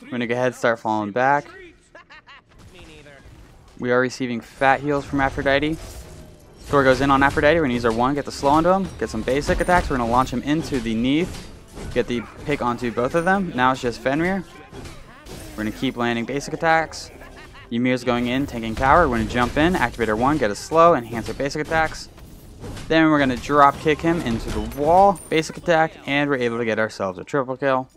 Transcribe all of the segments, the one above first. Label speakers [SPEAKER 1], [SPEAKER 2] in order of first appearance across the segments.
[SPEAKER 1] We're going to go ahead and start falling back. We are receiving fat heals from Aphrodite. Thor goes in on Aphrodite. We're going to use our 1, get the slow onto him, get some basic attacks. We're going to launch him into the Neath, get the pick onto both of them. Now it's just Fenrir. We're going to keep landing basic attacks. Ymir's going in, tanking tower. We're going to jump in, activate our 1, get a slow, enhance our basic attacks. Then we're going to drop kick him into the wall, basic attack, and we're able to get ourselves a triple kill.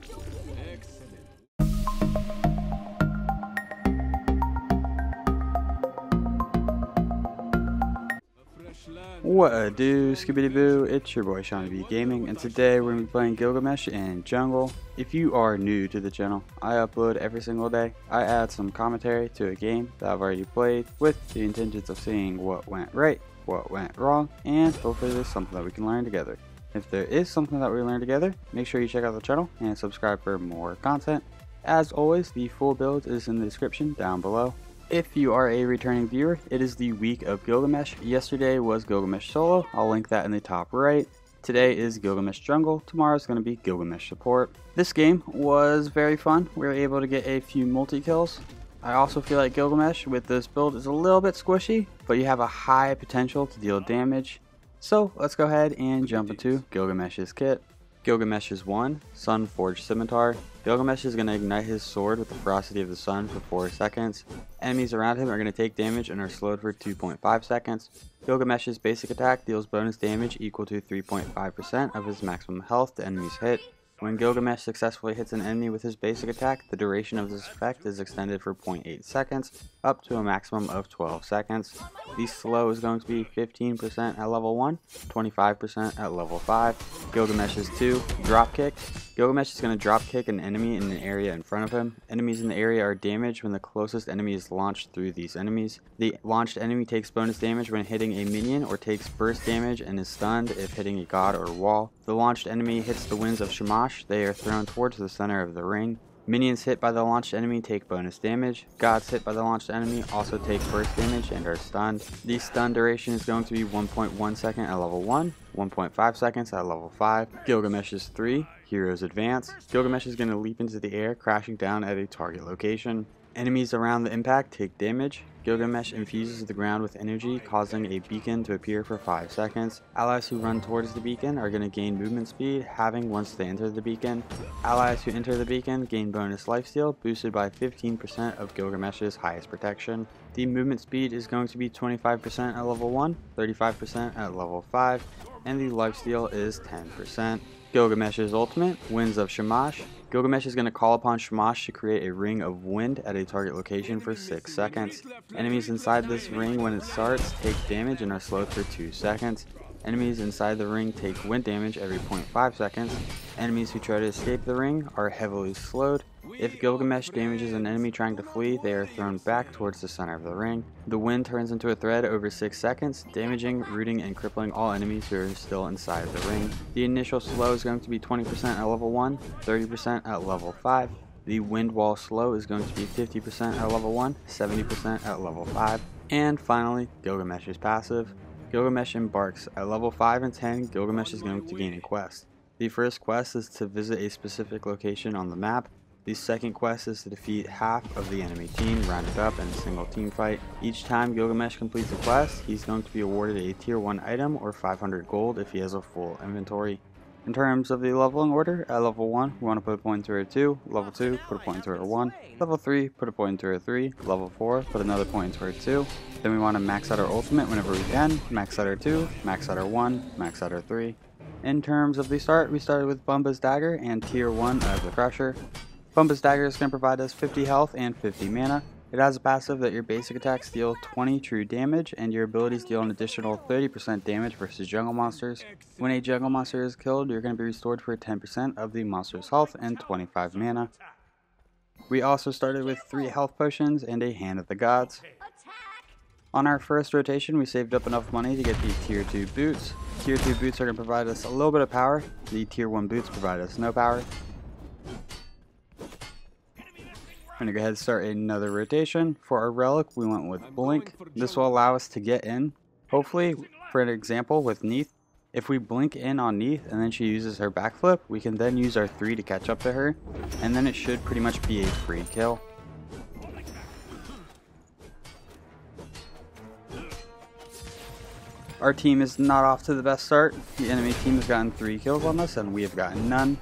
[SPEAKER 1] What a do, Scooby Boo, it's your boy Shawnee B Gaming, and today we're going to be playing Gilgamesh in Jungle. If you are new to the channel, I upload every single day. I add some commentary to a game that I've already played with the intentions of seeing what went right, what went wrong, and hopefully there's something that we can learn together. If there is something that we learn together, make sure you check out the channel and subscribe for more content. As always, the full build is in the description down below. If you are a returning viewer, it is the week of Gilgamesh. Yesterday was Gilgamesh Solo, I'll link that in the top right. Today is Gilgamesh Jungle, tomorrow is going to be Gilgamesh Support. This game was very fun, we were able to get a few multi-kills. I also feel like Gilgamesh with this build is a little bit squishy, but you have a high potential to deal damage. So let's go ahead and jump into Gilgamesh's kit. Gilgamesh's 1, Sun Forged Scimitar. Gilgamesh is going to ignite his sword with the ferocity of the sun for 4 seconds. Enemies around him are going to take damage and are slowed for 2.5 seconds. Gilgamesh's basic attack deals bonus damage equal to 3.5% of his maximum health to enemies hit. When Gilgamesh successfully hits an enemy with his basic attack, the duration of this effect is extended for 0.8 seconds, up to a maximum of 12 seconds. The slow is going to be 15% at level 1, 25% at level 5. Gilgamesh's 2, Dropkick. Gilgamesh is going to dropkick an enemy in an area in front of him. Enemies in the area are damaged when the closest enemy is launched through these enemies. The launched enemy takes bonus damage when hitting a minion or takes burst damage and is stunned if hitting a god or wall. The launched enemy hits the winds of Shamash. They are thrown towards the center of the ring. Minions hit by the launched enemy take bonus damage. Gods hit by the launched enemy also take burst damage and are stunned. The stun duration is going to be 1.1 second at level 1, 1.5 seconds at level 5. Gilgamesh's 3, Hero's Advance. Gilgamesh is going to leap into the air, crashing down at a target location. Enemies around the impact take damage. Gilgamesh infuses the ground with energy, causing a beacon to appear for 5 seconds. Allies who run towards the beacon are going to gain movement speed, halving once they enter the beacon. Allies who enter the beacon gain bonus lifesteal, boosted by 15% of Gilgamesh's highest protection. The movement speed is going to be 25% at level 1, 35% at level 5, and the lifesteal is 10%. Gilgamesh's ultimate, Winds of Shamash. Gilgamesh is going to call upon Shamash to create a ring of wind at a target location for 6 seconds. Enemies inside this ring when it starts take damage and are slowed for 2 seconds. Enemies inside the ring take wind damage every 0.5 seconds. Enemies who try to escape the ring are heavily slowed. If Gilgamesh damages an enemy trying to flee, they are thrown back towards the center of the ring. The wind turns into a thread over 6 seconds, damaging, rooting, and crippling all enemies who are still inside the ring. The initial slow is going to be 20% at level 1, 30% at level 5. The wind wall slow is going to be 50% at level 1, 70% at level 5. And finally, Gilgamesh's passive. Gilgamesh embarks. At level 5 and 10, Gilgamesh is going to gain a quest. The first quest is to visit a specific location on the map. The second quest is to defeat half of the enemy team rounded up in a single team fight. Each time Gilgamesh completes a quest, he's going to be awarded a tier 1 item or 500 gold if he has a full inventory. In terms of the leveling order, at level 1, we want to put a point into our 2, level 2, put a point into our 1, level 3, put a point into our 3, level 4, put another point into our 2. Then we want to max out our ultimate whenever we can, max out our 2, max out our 1, max out our 3. In terms of the start, we started with Bumba's Dagger and tier 1 of the Crusher. Bumba's Dagger is going to provide us 50 health and 50 mana. It has a passive that your basic attacks deal 20 true damage and your abilities deal an additional 30% damage versus jungle monsters. When a jungle monster is killed, you're going to be restored for 10% of the monster's health and 25 mana. We also started with 3 health potions and a Hand of the Gods. On our first rotation, we saved up enough money to get the tier 2 boots. Tier 2 boots are going to provide us a little bit of power. The tier 1 boots provide us no power. I'm going to go ahead and start another rotation. For our relic, we went with Blink. This will allow us to get in, hopefully, for an example, with Neath. If we blink in on Neith and then she uses her backflip, we can then use our 3 to catch up to her, and then it should pretty much be a free kill. Our team is not off to the best start. The enemy team has gotten 3 kills on us and we have gotten none.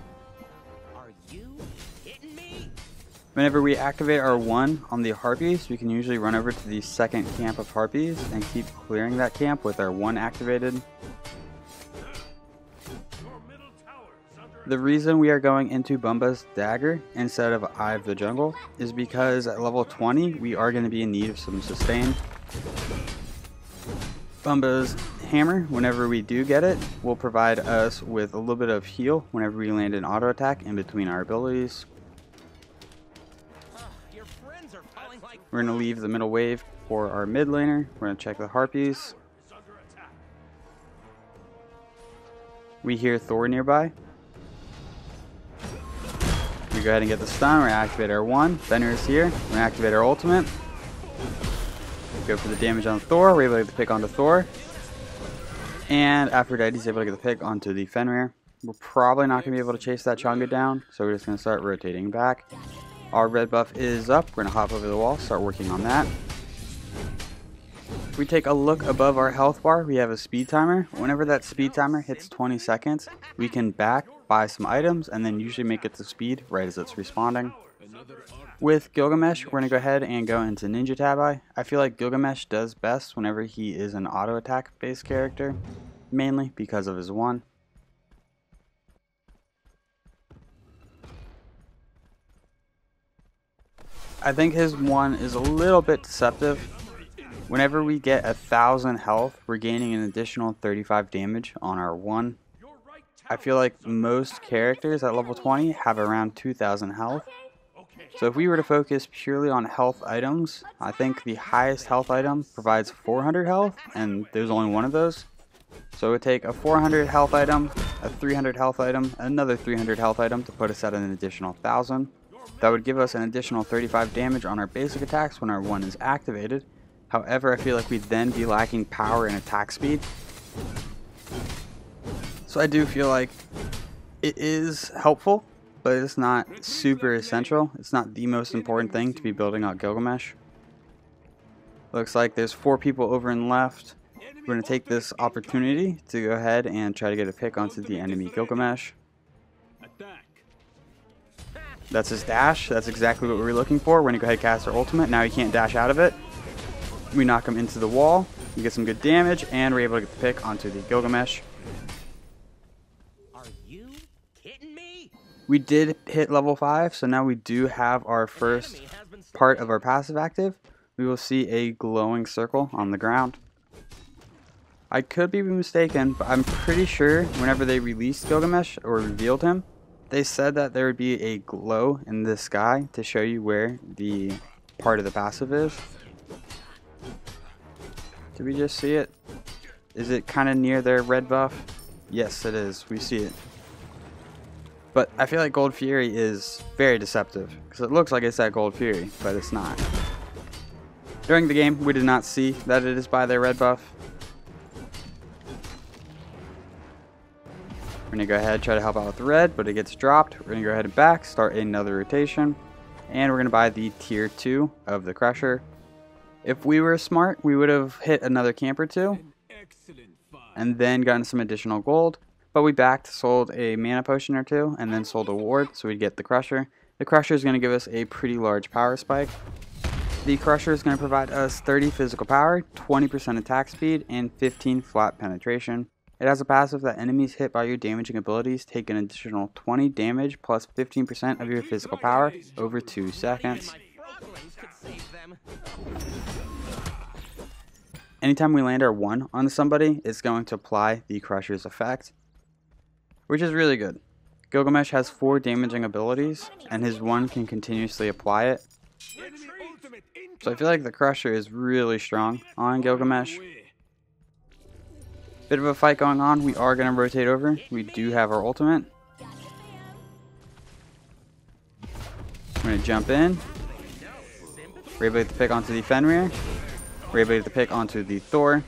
[SPEAKER 1] Whenever we activate our 1 on the harpies, we can usually run over to the second camp of harpies and keep clearing that camp with our 1 activated. The reason we are going into Bumba's Dagger instead of Eye of the Jungle is because at level 20 we are going to be in need of some sustain. Bumba's Hammer, whenever we do get it, will provide us with a little bit of heal whenever we land an auto attack in between our abilities. We're going to leave the middle wave for our mid laner. We're going to check the harpies. We hear Thor nearby. We go ahead and get the stun. We're going to activate our 1. Fenrir is here. We're going to activate our ultimate. Go for the damage on Thor. We're able to get the pick onto Thor. And Aphrodite's able to get the pick onto the Fenrir. We're probably not going to be able to chase that Chang'e down, so we're just going to start rotating back. Our red buff is up. We're going to hop over the wall, start working on that. If we take a look above our health bar, we have a speed timer. Whenever that speed timer hits 20 seconds, we can back, buy some items, and then usually make it to speed right as it's responding. With Gilgamesh, we're going to go ahead and go into Ninja Tabi. I feel like Gilgamesh does best whenever he is an auto attack based character, mainly because of his 1. I think his 1 is a little bit deceptive. Whenever we get 1,000 health, we're gaining an additional 35 damage on our 1. I feel like most characters at level 20 have around 2,000 health. So if we were to focus purely on health items, I think the highest health item provides 400 health, and there's only 1 of those. So it would take a 400 health item, a 300 health item, another 300 health item to put us at an additional 1,000. That would give us an additional 35 damage on our basic attacks when our 1 is activated. However, I feel like we'd then be lacking power and attack speed. So I do feel like it is helpful, but it's not super essential. It's not the most important thing to be building out Gilgamesh. Looks like there's 4 people over and left. We're going to take this opportunity to go ahead and try to get a pick onto the enemy Gilgamesh. That's his dash. That's exactly what we were looking for. We're going to go ahead and cast our ultimate. Now he can't dash out of it. We knock him into the wall. We get some good damage, and we're able to get the pick onto the Gilgamesh.
[SPEAKER 2] Are you kidding me?
[SPEAKER 1] We did hit level 5, so now we do have our first part of our passive active. We will see a glowing circle on the ground. I could be mistaken, but I'm pretty sure whenever they released Gilgamesh or revealed him, they said that there would be a glow in the sky to show you where the part of the passive is. Did we just see it? Is it kind of near their red buff? Yes, it is. We see it. But I feel like Gold Fury is very deceptive, because it looks like it's that Gold Fury, but it's not. During the game, we did not see that it is by their red buff. We're going to go ahead, try to help out with the red, but it gets dropped. We're going to go ahead and back, start another rotation, and we're going to buy the tier 2 of the Crusher. If we were smart, we would have hit another camp or 2, and then gotten some additional gold, but we backed, sold a mana potion or 2, and then sold a ward, so we'd get the Crusher. The Crusher is going to give us a pretty large power spike. The Crusher is going to provide us 30 physical power, 20% attack speed, and 15 flat penetration. It has a passive that enemies hit by your damaging abilities take an additional 20 damage plus 15% of your physical power over 2 seconds. Anytime we land our 1 on somebody, it's going to apply the Crusher's effect, which is really good. Gilgamesh has 4 damaging abilities, and his 1 can continuously apply it. So I feel like the Crusher is really strong on Gilgamesh. Bit of a fight going on. We are going to rotate over. We do have our ultimate. We're going to jump in. We're able to get the pick onto the Fenrir. We're able to get the pick onto the Thor.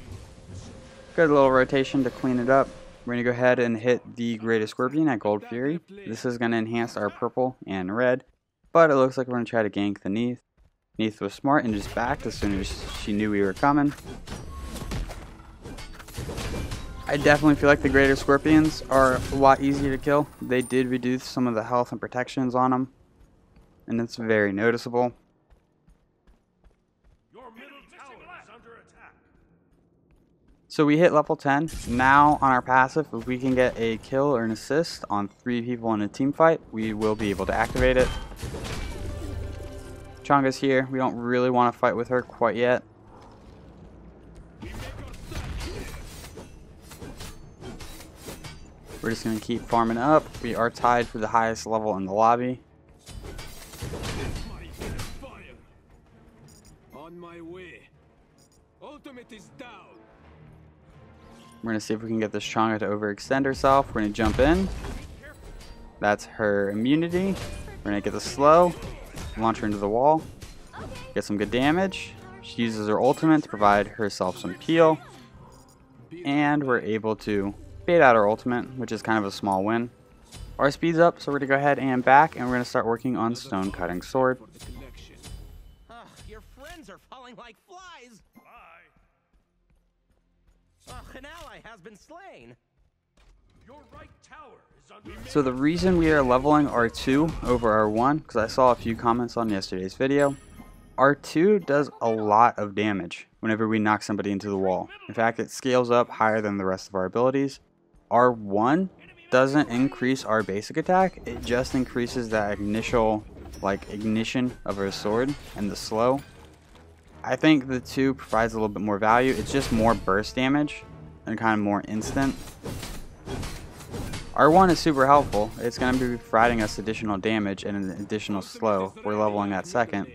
[SPEAKER 1] Good little rotation to clean it up. We're going to go ahead and hit the Greatest Scorpion at Gold Fury. This is going to enhance our purple and red, but it looks like we're going to try to gank the Neath. Neath was smart and just backed as soon as she knew we were coming. I definitely feel like the Greater Scorpions are a lot easier to kill. They did reduce some of the health and protections on them, and it's very noticeable. So we hit level 10. Now on our passive, if we can get a kill or an assist on 3 people in a team fight, we will be able to activate it. Chang'e's here. We don't really want to fight with her quite yet. We're just going to keep farming up. We are tied for the highest level in the lobby.
[SPEAKER 3] On my way. Ultimate is down.
[SPEAKER 1] We're going to see if we can get this Chang'e to overextend herself. We're going to jump in. That's her immunity. We're going to get the slow. Launch her into the wall. Get some good damage. She uses her ultimate to provide herself some peel. And we're able to bait out our ultimate, which is kind of a small win. Our speed's up, so we're going to go ahead and back, and we're going to start working on Stonecutting Sword.
[SPEAKER 2] Your friends are falling like flies. An ally has been slain.
[SPEAKER 3] Your right tower is under
[SPEAKER 1] So the reason we are leveling R2 over R1, because I saw a few comments on yesterday's video, R2 does a lot of damage whenever we knock somebody into the wall. In fact, it scales up higher than the rest of our abilities. R1 doesn't increase our basic attack, it just increases that initial ignition of our sword and the slow. I think the 2 provides a little bit more value. It's just more burst damage and kind of more instant. R1 is super helpful. It's going to be providing us additional damage and an additional slow. We're leveling that second.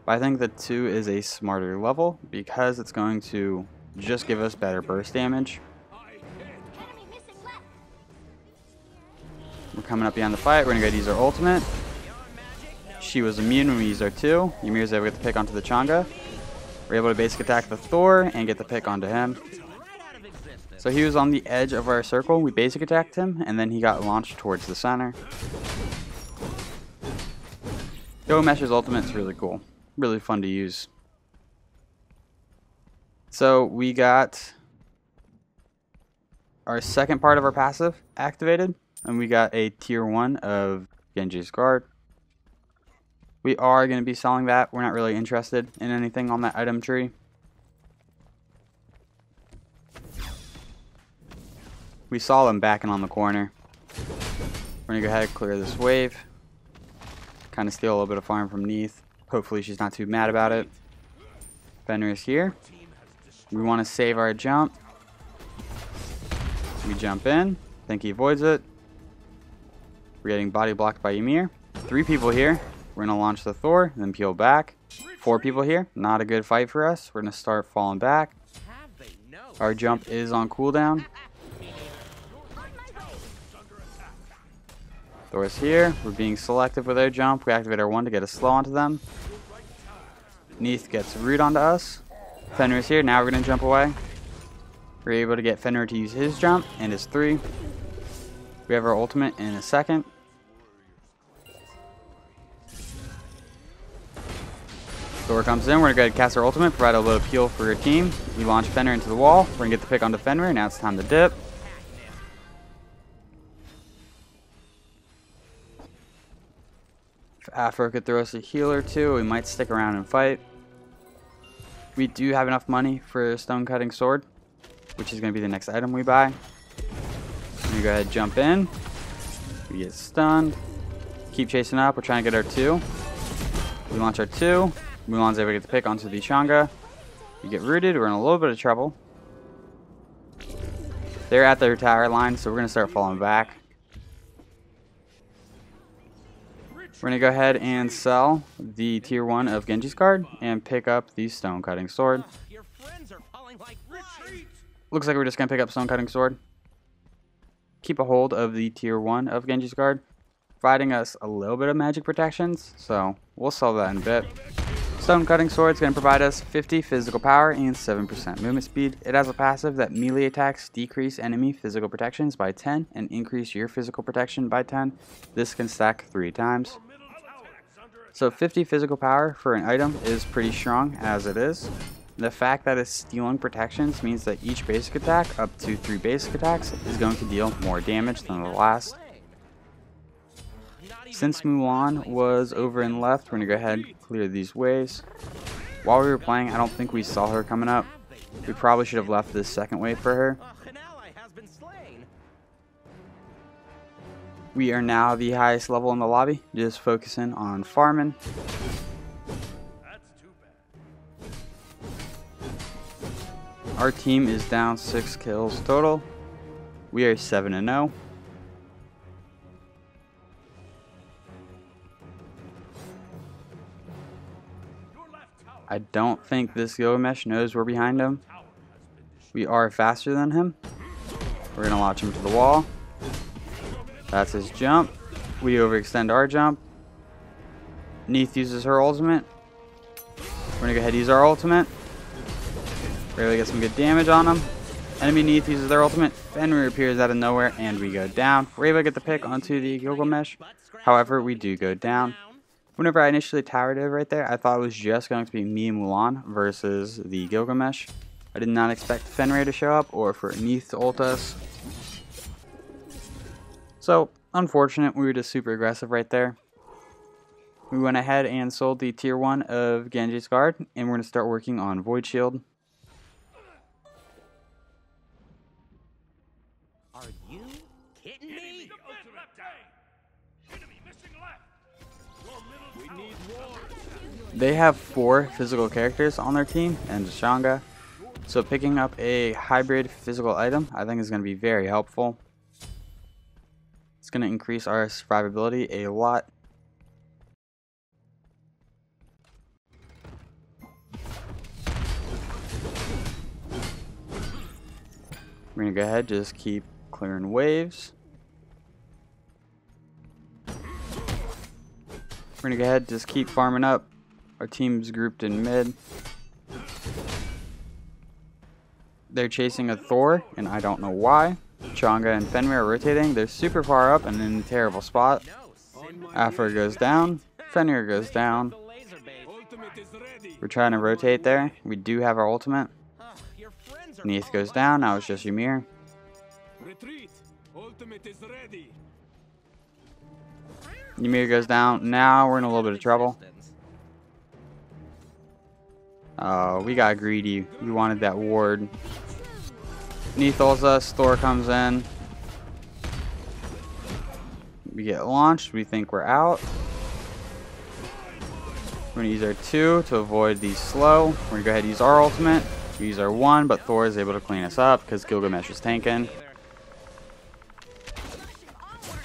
[SPEAKER 1] But I think the 2 is a smarter level because it's going to just give us better burst damage. We're coming up beyond the fight. We're going to go use our ultimate. She was immune when we used our 2. Ymir's able to get the pick onto the Chang'e. We're able to basic attack the Thor and get the pick onto him. So he was on the edge of our circle. We basic attacked him, and then he got launched towards the center. Gilgamesh's ultimate is really cool. Really fun to use. So we got our second part of our passive activated, and we got a tier 1 of Genji's Guard. We are going to be selling that. We're not really interested in anything on that item tree. We saw them backing on the corner. We're going to go ahead and clear this wave. Kind of steal a little bit of farm from Neath. Hopefully she's not too mad about it. Fenrir's here. We want to save our jump. We jump in. I think he avoids it. We're getting body blocked by Ymir. 3 people here. We're going to launch the Thor, then peel back. 4 people here. Not a good fight for us. We're going to start falling back. Our jump is on cooldown. Thor's here. We're being selective with our jump. We activate our 1 to get a slow onto them. Neath gets root onto us. Fenrir's here. Now we're going to jump away. We're able to get Fenrir to use his jump and his 3. We have our ultimate in a second. Thor comes in. We're going to go ahead and cast our ultimate, provide a little peel for your team. We launch Fenrir into the wall. We're going to get the pick onto Fenrir. Now it's time to dip. If Afro could throw us a heal or 2, we might stick around and fight. We do have enough money for a Stonecutting Sword, which is going to be the next item we buy. We go ahead and jump in. We get stunned. Keep chasing up. We're trying to get our 2. We launch our 2. Mulan's able to get the pick onto the Chang'e. We get rooted. We're in a little bit of trouble. They're at their tower line, so we're going to start falling back. We're going to go ahead and sell the tier 1 of Genji's card and pick up the Stonecutting Sword.
[SPEAKER 2] Your friends are falling like flies.
[SPEAKER 1] Looks like we're just going to pick up Stonecutting Sword. Keep a hold of the tier 1 of Genji's card, providing us a little bit of magic protections, so we'll sell that in a bit. Stonecutting sword is going to provide us 50 physical power and 7% movement speed. It has a passive that melee attacks decrease enemy physical protections by 10 and increase your physical protection by 10. This can stack 3 times. So 50 physical power for an item is pretty strong as it is. The fact that it's stealing protections means that each basic attack, up to 3 basic attacks, is going to deal more damage than the last. Since Mulan was over and left, we're going to go ahead and clear these waves. While we were playing, I don't think we saw her coming up. We probably should have left this second wave for her. We are now the highest level in the lobby, just focusing on farming. Our team is down 6 kills total. We are 7-0. I don't think this Gilgamesh knows we're behind him. We are faster than him. We're going to launch him to the wall. That's his jump. We overextend our jump. Neith uses her ultimate. We're going to go ahead and use our ultimate. Really get some good damage on him. Enemy Neith uses their ultimate. Fenrir appears out of nowhere and we go down. We're able to get the pick onto the Gilgamesh. However, we do go down. Whenever I initially towered it right there, I thought it was just going to be me and Mulan versus the Gilgamesh. I did not expect Fenrir to show up or for Neith to ult us. So, unfortunate, we were just super aggressive right there. We went ahead and sold the tier 1 of Genji's Guard, and we're going to start working on Void Shield.
[SPEAKER 2] Are you kidding me?
[SPEAKER 1] They have 4 physical characters on their team and Shanga, so picking up a hybrid physical item I think is going to be very helpful. It's going to increase our survivability a lot. We're going to go ahead, just keep clearing waves. We're going to go ahead, just keep farming up. Our team's grouped in mid. They're chasing a Thor, and I don't know why. Changa and Fenrir are rotating. They're super far up and in a terrible spot. Afra goes down. Fenrir goes down. We're trying to rotate there. We do have our ultimate. Neith goes down. Now it's just Ymir. Ymir goes down. Now we're in a little bit of trouble. Oh, we got greedy. We wanted that ward. Neith ults us. Thor comes in. We get launched. We think we're out. We're going to use our 2 to avoid the slow. We're going to go ahead and use our ultimate. We use our 1, but Thor is able to clean us up because Gilgamesh is tanking.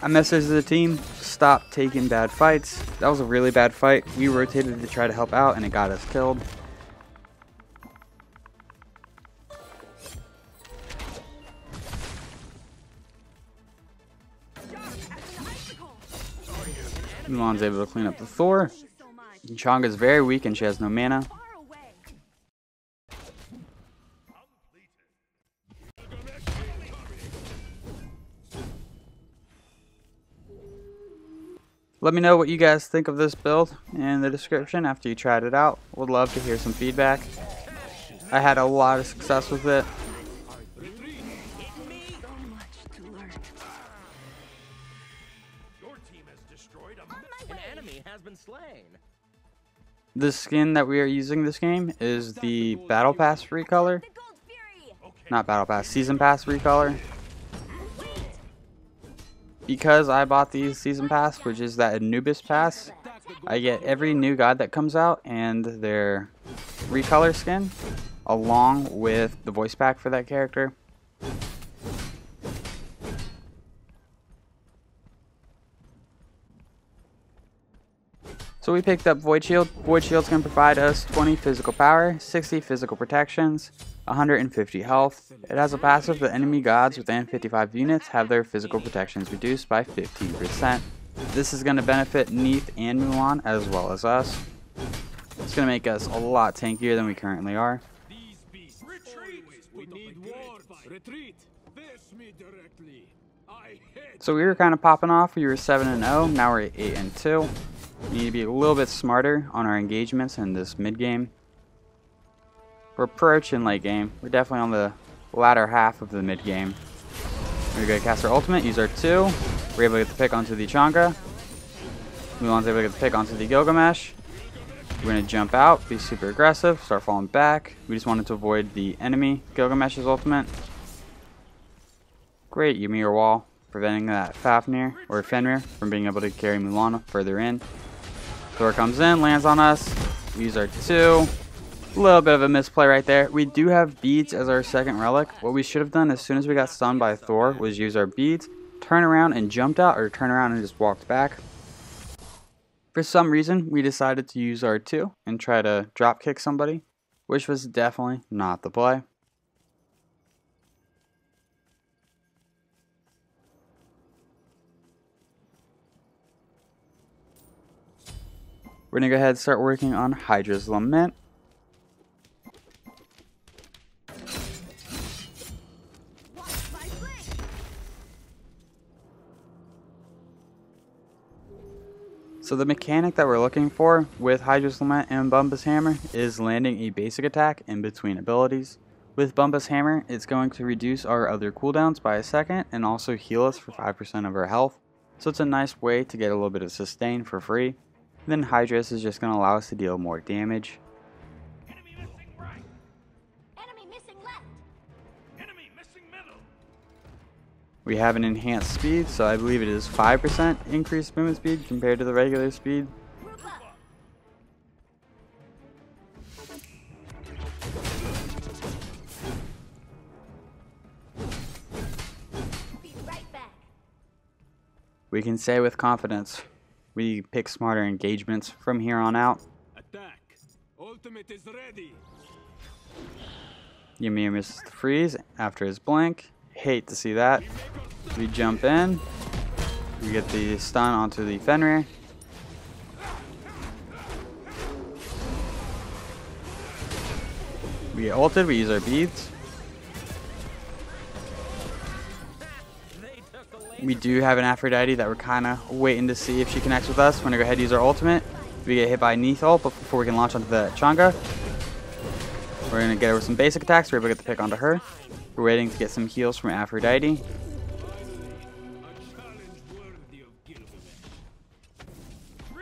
[SPEAKER 1] I messaged the team. Stop taking bad fights. That was a really bad fight. We rotated to try to help out and it got us killed. Mulan's able to clean up the Thor. Changa's very weak and she has no mana. Let me know what you guys think of this build in the description after you tried it out. Would love to hear some feedback. I had a lot of success with it.
[SPEAKER 2] An enemy has been slain.
[SPEAKER 1] The skin that we are using this game is the Battle Pass recolor. Not Battle Pass, Season Pass recolor. Because I bought the Season Pass, which is that Anubis Pass, I get every new god that comes out and their recolor skin, along with the voice pack for that character. So we picked up Void Shield. Void Shield's going to provide us 20 physical power, 60 physical protections, 150 health. It has a passive that enemy gods within 55 units have their physical protections reduced by 15%. This is going to benefit Neith and Mulan as well as us. It's going to make us a lot tankier than we currently are.
[SPEAKER 3] These beasts. Retreat! We need war. Retreat. Face me directly. I hate.
[SPEAKER 1] So we were kind of popping off. We were 7-0. Now we're 8-2. We need to be a little bit smarter on our engagements in this mid game. We're approaching late game. We're definitely on the latter half of the mid game. We're going to cast our ultimate, use our 2. We're able to get the pick onto the Changa. Mulan's able to get the pick onto the Gilgamesh. We're going to jump out, be super aggressive, start falling back. We just wanted to avoid the enemy Gilgamesh's ultimate. Great Ymir wall, preventing that Fafnir or Fenrir from being able to carry Mulan further in. Thor comes in, lands on us. We use our 2. A little bit of a misplay right there. We do have beads as our second relic. What we should have done as soon as we got stunned by Thor was use our beads, turn around and jumped out, or turn around and just walked back. For some reason, we decided to use our 2 and try to drop kick somebody, which was definitely not the play. We're going to go ahead and start working on Hydra's Lament. So the mechanic that we're looking for with Hydra's Lament and Bumba's Hammer is landing a basic attack in between abilities. With Bumba's Hammer, it's going to reduce our other cooldowns by a second and also heal us for 5% of our health. So it's a nice way to get a little bit of sustain for free. Then Hydra's is just going to allow us to deal more damage.
[SPEAKER 4] Enemy missing right. Enemy missing left. Enemy missing middle.
[SPEAKER 1] We have an enhanced speed, so I believe it is 5% increased movement speed compared to the regular speed.
[SPEAKER 4] Group up. Be right back.
[SPEAKER 1] We can say with confidence, we pick smarter engagements from here on out.
[SPEAKER 3] Attack. Ultimate is ready.
[SPEAKER 1] Ymir misses the freeze after his blink. Hate to see that. We jump in. We get the stun onto the Fenrir. We get ulted. We use our beads. We do have an Aphrodite that we're kind of waiting to see if she connects with us. We're going to go ahead and use our ultimate. We get hit by Neath ult before we can launch onto the Changa. We're going to get her with some basic attacks. We're able to get the pick onto her. We're waiting to get some heals from Aphrodite.
[SPEAKER 3] A challenge worthy of Gilgamesh.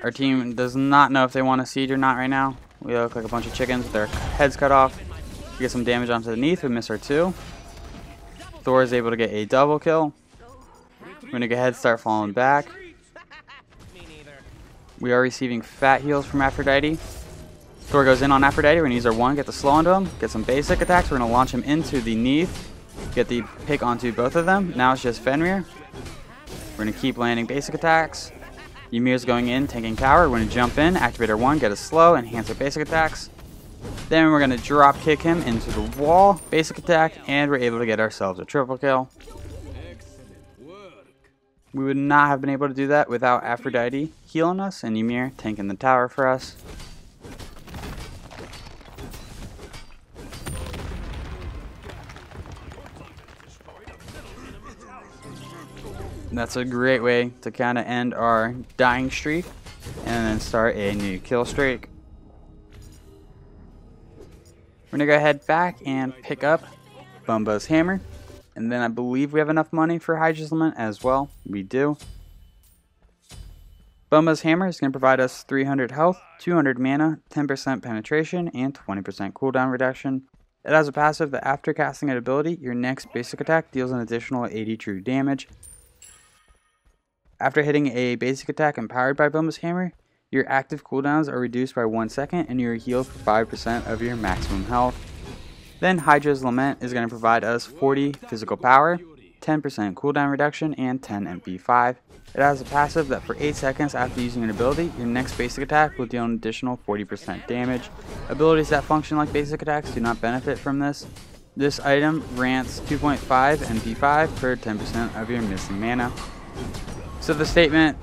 [SPEAKER 1] Our team does not know if they want to siege or not right now. We look like a bunch of chickens with their heads cut off. We get some damage onto the Neath. We miss our 2. Thor is able to get a double kill. We're going to go ahead and start falling back.
[SPEAKER 2] Me neither.
[SPEAKER 1] We are receiving fat heals from Aphrodite. Thor goes in on Aphrodite. We're going to use our 1, get the slow onto him, get some basic attacks. We're going to launch him into the Neath, get the pick onto both of them. Now it's just Fenrir. We're going to keep landing basic attacks. Ymir's going in, taking tower. We're going to jump in, activate our 1, get a slow, enhance our basic attacks. Then we're going to drop kick him into the wall, basic attack, and we're able to get ourselves a triple kill.
[SPEAKER 3] Excellent work.
[SPEAKER 1] We would not have been able to do that without Aphrodite healing us and Ymir tanking the tower for us. That's a great way to kind of end our dying streak and then start a new kill streak. We're going to go ahead back and pick up Bumba's Hammer. And then I believe we have enough money for Hydra's Lament as well. We do. Bumba's Hammer is going to provide us 300 health, 200 mana, 10% penetration, and 20% cooldown reduction. It has a passive that after casting an ability, your next basic attack deals an additional 80 true damage. After hitting a basic attack empowered by Bumba's Hammer, your active cooldowns are reduced by 1 second and you are healed for 5% of your maximum health. Then Hydra's Lament is going to provide us 40 physical power, 10% cooldown reduction, and 10 MP5. It has a passive that for 8 seconds after using an ability, your next basic attack will deal an additional 40% damage. Abilities that function like basic attacks do not benefit from this. This item grants 2.5 MP5 for 10% of your missing mana. So the statement,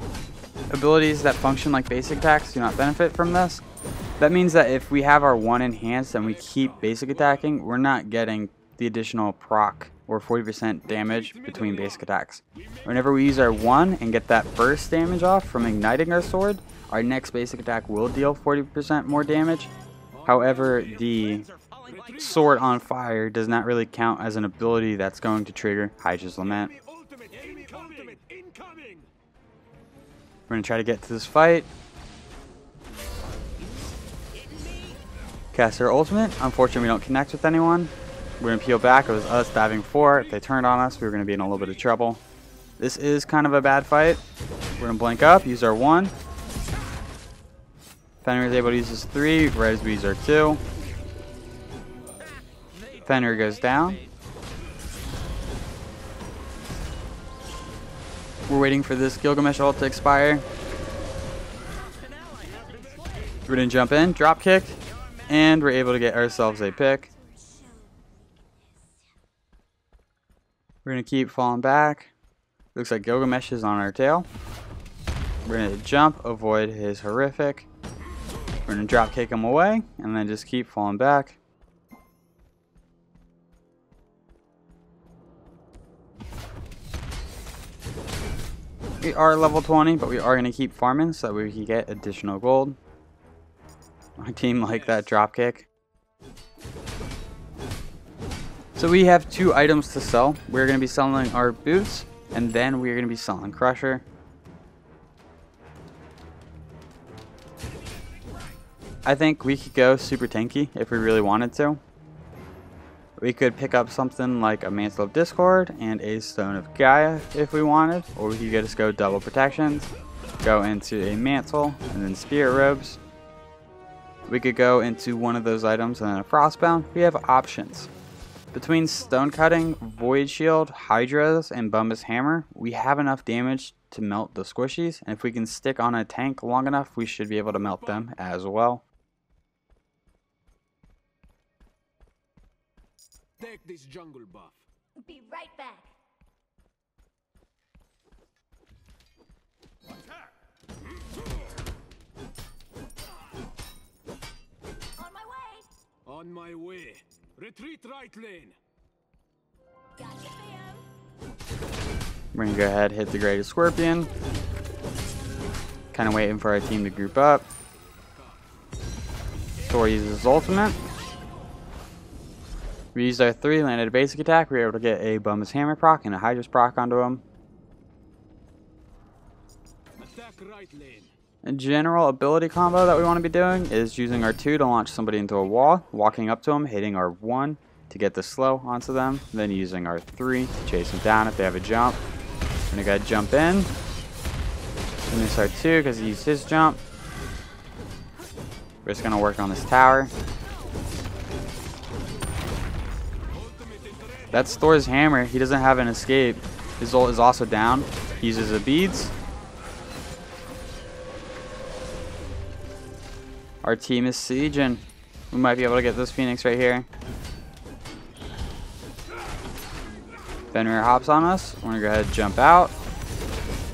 [SPEAKER 1] abilities that function like basic attacks do not benefit from this, That means that if we have our 1 enhanced and we keep basic attacking, we're not getting the additional proc or 40% damage between basic attacks. Whenever we use our 1 and get that burst damage off from igniting our sword, our next basic attack will deal 40% more damage. However, the sword on fire does not really count as an ability that's going to trigger Hydra's Lament. We're going to try to get to this fight. Cast our ultimate. Unfortunately, we don't connect with anyone. We're going to peel back. It was us diving forward. If they turned on us, we were going to be in a little bit of trouble. This is kind of a bad fight. We're going to blink up, use our 1. Fenrir is able to use his 3, right as we use our 2. Fenrir goes down. We're waiting for this Gilgamesh ult to expire. We're going to jump in, dropkick, and we're able to get ourselves a pick. We're going to keep falling back. Looks like Gilgamesh is on our tail. We're going to jump, avoid his horrific. We're going to drop kick him away, and then just keep falling back. We are level 20, but we are going to keep farming so that we can get additional gold. My team like that drop kick. So we have 2 items to sell. We're going to be selling our boots, and then we're going to be selling Crusher. I think we could go super tanky if we really wanted to. We could pick up something like a Mantle of Discord and a Stone of Gaia if we wanted, or we could just go double protections, go into a Mantle, and then Spirit Robes. We could go into one of those items and then a Frostbound. We have options. Between Stonecutting, Void Shield, Hydras, and Bumba's Hammer, we have enough damage to melt the squishies, and if we can stick on a tank long enough, we should be able to melt them as well.
[SPEAKER 3] Take this jungle buff.
[SPEAKER 4] Be right back. On my way.
[SPEAKER 3] On my way. Retreat right lane.
[SPEAKER 4] Got you, fam.
[SPEAKER 1] We're going to go ahead and hit the Greatest Scorpion. Kind of waiting for our team to group up. Thor uses his ultimate. We used our 3, landed a basic attack. We were able to get a Bumba's Hammer proc and a Hydra's proc onto him.
[SPEAKER 3] Attack right lane.
[SPEAKER 1] A general ability combo that we want to be doing is using our 2 to launch somebody into a wall, walking up to them, hitting our 1 to get the slow onto them, then using our 3 to chase them down if they have a jump. We're going to go ahead and jump in. Finish our 2 because he used his jump. We're just going to work on this tower. That's Thor's hammer. He doesn't have an escape. His ult is also down. He uses the beads. Our team is sieging. We might be able to get this Phoenix right here. Fenrir hops on us. We're gonna go ahead and jump out.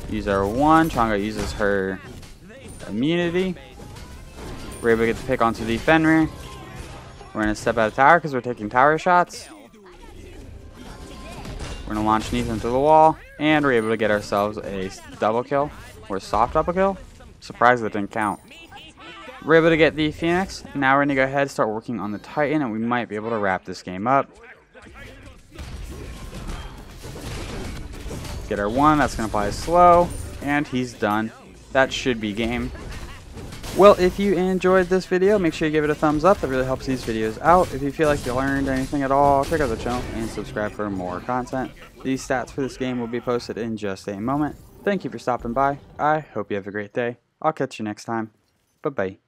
[SPEAKER 1] Use our 1. Chonga uses her immunity. We're able to get the pick onto the Fenrir. We're gonna step out of tower because we're taking tower shots. We're going to launch Neath into the wall, and we're able to get ourselves a double kill, or a soft double kill. Surprised that didn't count. We're able to get the Phoenix. Now we're going to go ahead and start working on the Titan, and we might be able to wrap this game up. Get our 1, that's going to apply slow, and he's done. That should be game. Well, if you enjoyed this video, make sure you give it a thumbs up. That really helps these videos out. If you feel like you learned anything at all, check out the channel and subscribe for more content. These stats for this game will be posted in just a moment. Thank you for stopping by. I hope you have a great day. I'll catch you next time. Bye-bye.